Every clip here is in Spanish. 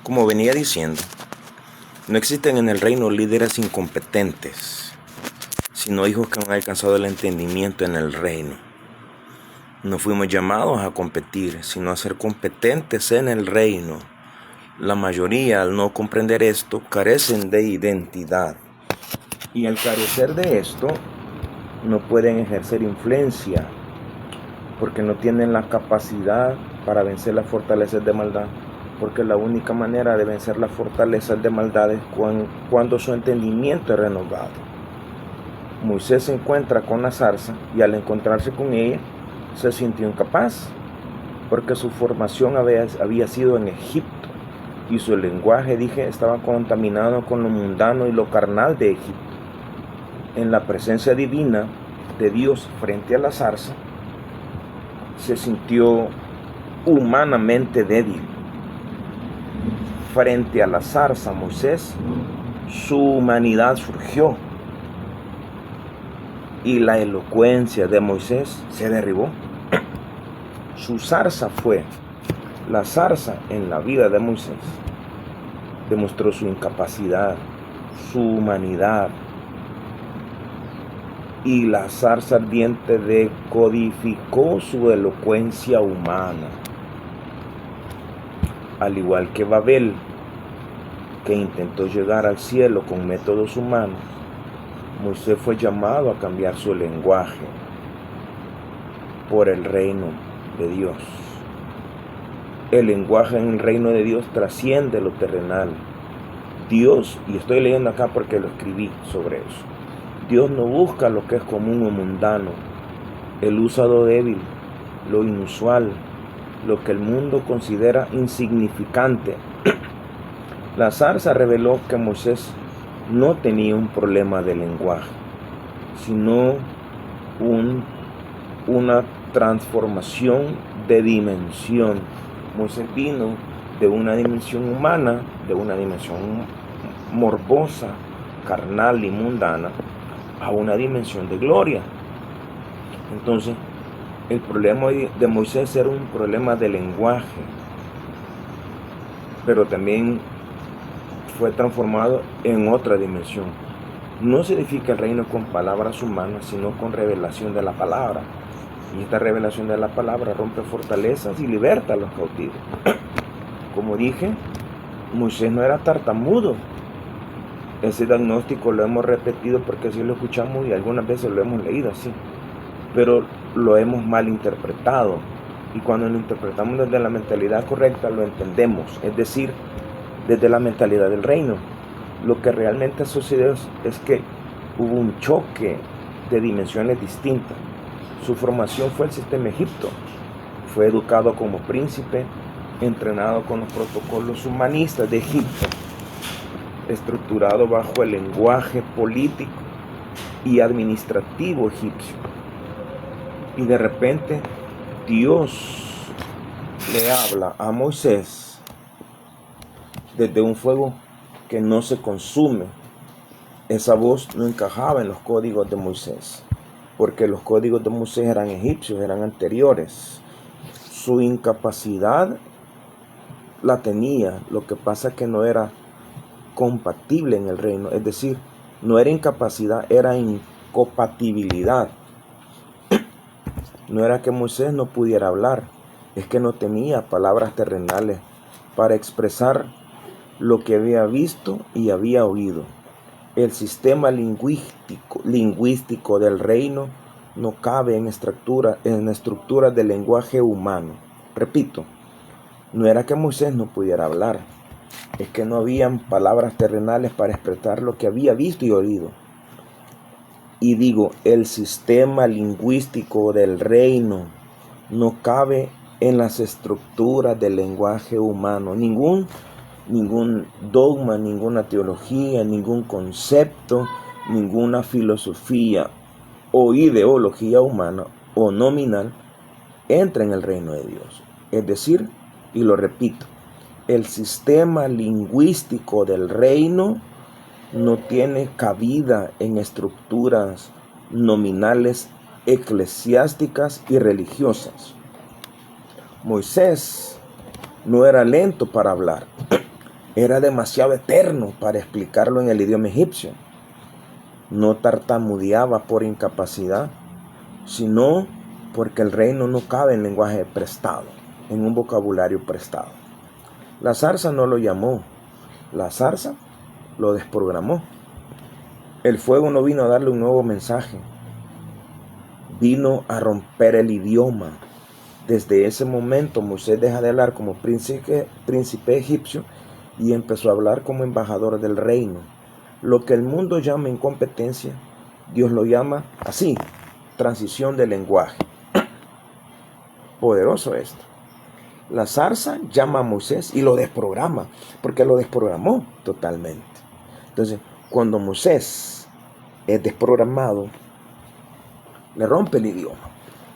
Como venía diciendo, no existen en el reino líderes incompetentes, sino hijos que han alcanzado el entendimiento en el reino. No fuimos llamados a competir, sino a ser competentes en el reino. La mayoría, al no comprender esto, carecen de identidad. Y al carecer de esto, no pueden ejercer influencia, porque no tienen la capacidad para vencer las fortalezas de maldad. Porque la única manera de vencer las fortalezas de maldad es cuando su entendimiento es renovado. Moisés se encuentra con la zarza y al encontrarse con ella se sintió incapaz, porque su formación había sido en Egipto y su lenguaje, estaba contaminado con lo mundano y lo carnal de Egipto. En la presencia divina de Dios frente a la zarza, se sintió humanamente débil. Frente a la zarza, Moisés, su humanidad surgió y la elocuencia de Moisés se derribó. Su zarza fue la zarza en la vida de Moisés. Demostró su incapacidad, su humanidad, y la zarza ardiente decodificó su elocuencia humana. Al igual que Babel, que intentó llegar al cielo con métodos humanos, Moisés fue llamado a cambiar su lenguaje por el reino de Dios. El lenguaje en el reino de Dios trasciende lo terrenal. Dios, y estoy leyendo acá porque lo escribí sobre eso, Dios no busca lo que es común o mundano, Él usa lo débil, lo inusual, lo que el mundo considera insignificante. La zarza reveló que Moisés no tenía un problema de lenguaje, sino una transformación de dimensión. Moisés vino de una dimensión humana, de una dimensión morbosa, carnal y mundana, a una dimensión de gloria. Entonces, el problema de Moisés era un problema de lenguaje, pero también fue transformado en otra dimensión. No se edifica el reino con palabras humanas, sino con revelación de la palabra. Y esta revelación de la palabra rompe fortalezas y liberta a los cautivos. Como dije, Moisés no era tartamudo. Ese diagnóstico lo hemos repetido porque así lo escuchamos y algunas veces lo hemos leído así. Pero lo hemos mal interpretado. Y cuando lo interpretamos desde la mentalidad correcta, lo entendemos. Es decir, desde la mentalidad del reino. Lo que realmente sucedió es que hubo un choque de dimensiones distintas. Su formación fue el sistema Egipto. Fue educado como príncipe, entrenado con los protocolos humanistas de Egipto, estructurado bajo el lenguaje político y administrativo egipcio. Y de repente Dios le habla a Moisés desde un fuego que no se consume. Esa voz no encajaba en los códigos de Moisés, porque los códigos de Moisés eran egipcios, eran anteriores. Su incapacidad la tenía, lo que pasa es que no era compatible en el reino, es decir, no era incapacidad, era incompatibilidad. No era que Moisés no pudiera hablar, es que no tenía palabras terrenales para expresar lo que había visto y había oído. El sistema lingüístico del reino no cabe en estructuras del lenguaje humano. Repito, no era que Moisés no pudiera hablar, es que no habían palabras terrenales para expresar lo que había visto y oído. Y digo, el sistema lingüístico del reino no cabe en las estructuras del lenguaje humano. Ningún dogma, ninguna teología, ningún concepto, ninguna filosofía o ideología humana o nominal entra en el reino de Dios. Es decir, y lo repito, el sistema lingüístico del reino no tiene cabida en estructuras nominales eclesiásticas y religiosas. Moisés no era lento para hablar, era demasiado eterno para explicarlo en el idioma egipcio. No tartamudeaba por incapacidad, sino porque el reino no cabe en lenguaje prestado, en un vocabulario prestado. La zarza no lo llamó, la zarza lo desprogramó. El fuego no vino a darle un nuevo mensaje, vino a romper el idioma. Desde ese momento Moisés deja de hablar como príncipe egipcio y empezó a hablar como embajador del reino. Lo que el mundo llama incompetencia, Dios lo llama así, transición de lenguaje. Poderoso esto. La zarza llama a Moisés y lo desprograma, porque lo desprogramó totalmente. Entonces, cuando Moisés es desprogramado, le rompe el idioma.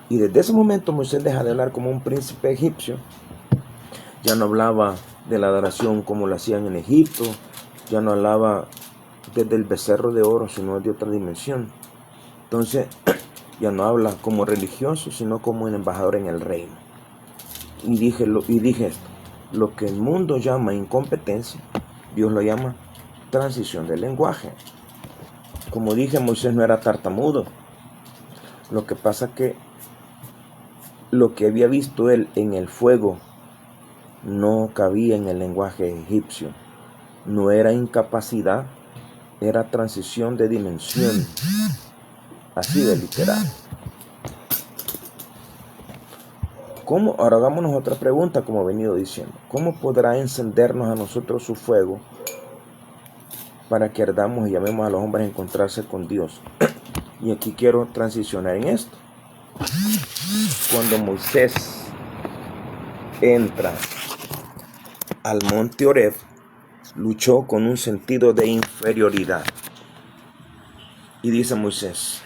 Y desde ese momento Moisés deja de hablar como un príncipe egipcio. Ya no hablaba de la adoración como lo hacían en Egipto. Ya no hablaba desde el becerro de oro, sino de otra dimensión. Entonces, ya no habla como religioso, sino como un embajador en el reino. Y dije esto: lo que el mundo llama incompetencia, Dios lo llama transición del lenguaje. Como dije, Moisés no era tartamudo. Lo que pasa que lo que había visto él en el fuego no cabía en el lenguaje egipcio. No era incapacidad, era transición de dimensión. Así de literal. ¿Cómo? Ahora hagámonos otra pregunta, como he venido diciendo. ¿Cómo podrá encendernos a nosotros su fuego para que ardamos y llamemos a los hombres a encontrarse con Dios? Y aquí quiero transicionar en esto. Cuando Moisés entra al monte Oreb, luchó con un sentido de inferioridad. Y dice Moisés: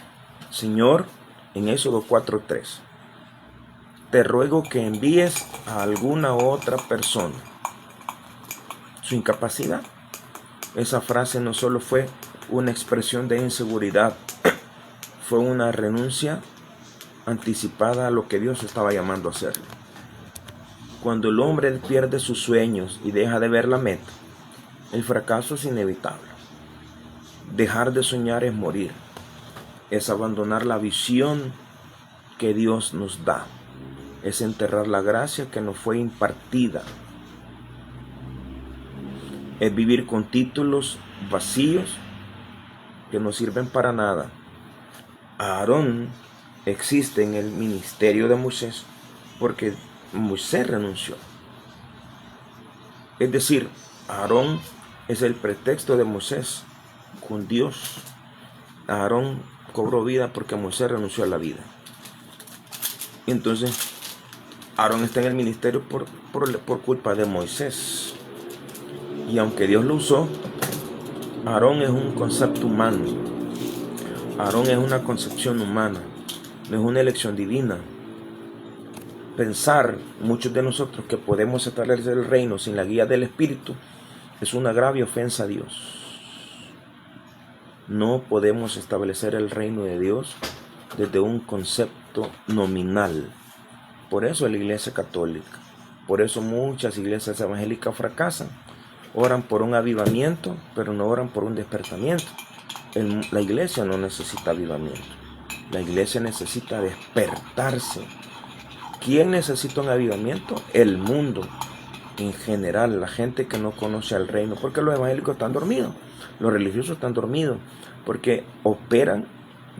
Señor, en Éxodo 4:3, te ruego que envíes a alguna otra persona. Su incapacidad. Esa frase no solo fue una expresión de inseguridad, fue una renuncia anticipada a lo que Dios estaba llamando a hacer. Cuando el hombre pierde sus sueños y deja de ver la meta, el fracaso es inevitable. Dejar de soñar es morir, es abandonar la visión que Dios nos da, es enterrar la gracia que nos fue impartida, es vivir con títulos vacíos que no sirven para nada. Aarón existe en el ministerio de Moisés porque Moisés renunció. Es decir, Aarón es el pretexto de Moisés con Dios. Aarón cobró vida porque Moisés renunció a la vida. Y entonces Aarón está en el ministerio por culpa de Moisés. Y aunque Dios lo usó, Aarón es un concepto humano. Aarón es una concepción humana, no es una elección divina. Pensar, muchos de nosotros, que podemos establecer el reino sin la guía del Espíritu es una grave ofensa a Dios. No podemos establecer el reino de Dios desde un concepto nominal. Por eso la Iglesia Católica, por eso muchas iglesias evangélicas fracasan. Oran por un avivamiento, pero no oran por un despertamiento. La iglesia no necesita avivamiento. La iglesia necesita despertarse. ¿Quién necesita un avivamiento? El mundo en general, la gente que no conoce al reino, porque los evangélicos están dormidos, los religiosos están dormidos, porque operan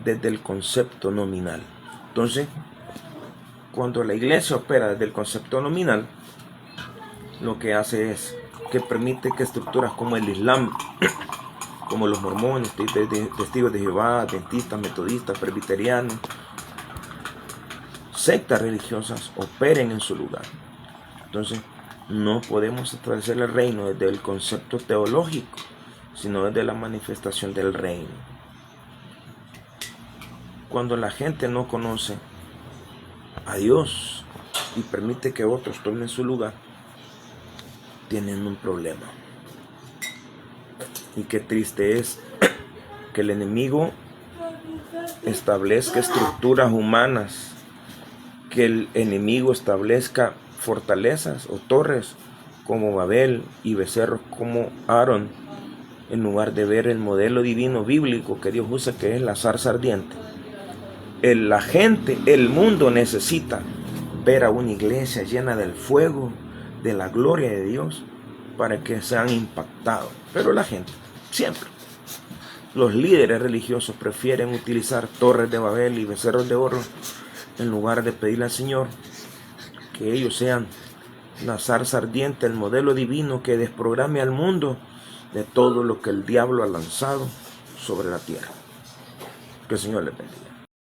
desde el concepto nominal. Entonces, cuando la iglesia opera desde el concepto nominal, lo que hace es que permite que estructuras como el Islam, como los mormones, testigos de Jehová, adventistas, metodistas, presbiterianos, sectas religiosas operen en su lugar. Entonces, no podemos establecer el reino desde el concepto teológico, sino desde la manifestación del reino. Cuando la gente no conoce a Dios y permite que otros tomen su lugar, tienen un problema. Y qué triste es que el enemigo establezca estructuras humanas, que el enemigo establezca fortalezas o torres como Babel y becerros como Aarón, en lugar de ver el modelo divino bíblico que Dios usa, que es la zarza ardiente. La gente, el mundo necesita ver a una iglesia llena del fuego, de la gloria de Dios, para que sean impactados. Pero la gente, siempre, los líderes religiosos prefieren utilizar torres de Babel y becerros de oro en lugar de pedirle al Señor que ellos sean la zarza ardiente, el modelo divino que desprograme al mundo de todo lo que el diablo ha lanzado sobre la tierra. Que el Señor les bendiga.